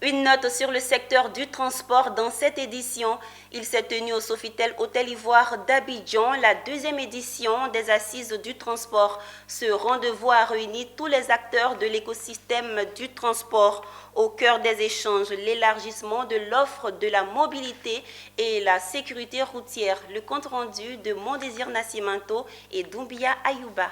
Une note sur le secteur du transport dans cette édition. Il s'est tenu au Sofitel Hôtel Ivoire d'Abidjan, la deuxième édition des Assises du transport. Ce rendez-vous a réuni tous les acteurs de l'écosystème du transport. Au cœur des échanges, l'élargissement de l'offre de la mobilité et la sécurité routière. Le compte-rendu de Mondésir Nascimento et Doumbia Ayouba.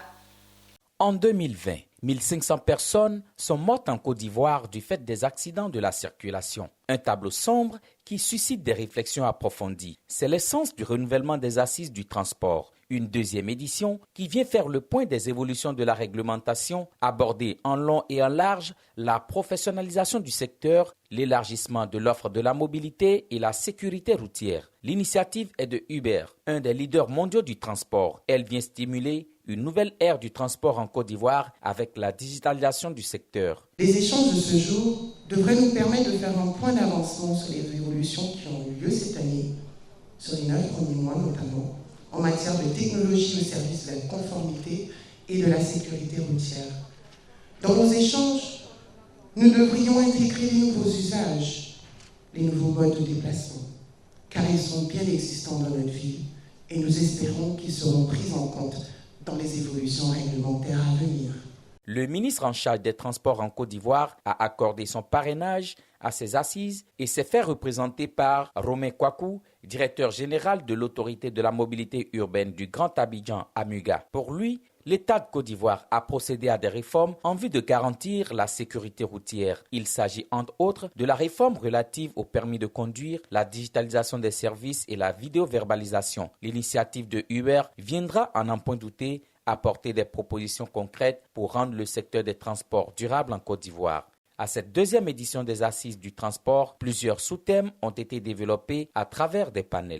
En 2020, 1500 personnes sont mortes en Côte d'Ivoire du fait des accidents de la circulation. Un tableau sombre qui suscite des réflexions approfondies. C'est l'essence du renouvellement des assises du transport. Une deuxième édition qui vient faire le point des évolutions de la réglementation, aborder en long et en large la professionnalisation du secteur, l'élargissement de l'offre de la mobilité et la sécurité routière. L'initiative est de Uber, un des leaders mondiaux du transport. Elle vient stimuler une nouvelle ère du transport en Côte d'Ivoire avec la digitalisation du secteur. Les échanges de ce jour devraient nous permettre de faire un point d'avancement sur les évolutions qui ont eu lieu cette année, sur les 9 premiers mois notamment, en matière de technologie au service de la conformité et de la sécurité routière. Dans nos échanges, nous devrions intégrer les nouveaux usages, les nouveaux modes de déplacement, car ils sont bien existants dans notre ville et nous espérons qu'ils seront pris en compte dans les évolutions réglementaires à venir. Le ministre en charge des Transports en Côte d'Ivoire a accordé son parrainage à ces assises et s'est fait représenter par Romain Kwaku, directeur général de l'autorité de la mobilité urbaine du Grand Abidjan, AMUGA. Pour lui, l'État de Côte d'Ivoire a procédé à des réformes en vue de garantir la sécurité routière. Il s'agit entre autres de la réforme relative au permis de conduire, la digitalisation des services et la vidéoverbalisation. L'initiative de Uber viendra, à n'en point douter, apporter des propositions concrètes pour rendre le secteur des transports durable en Côte d'Ivoire. À cette deuxième édition des Assises du transport, plusieurs sous-thèmes ont été développés à travers des panels.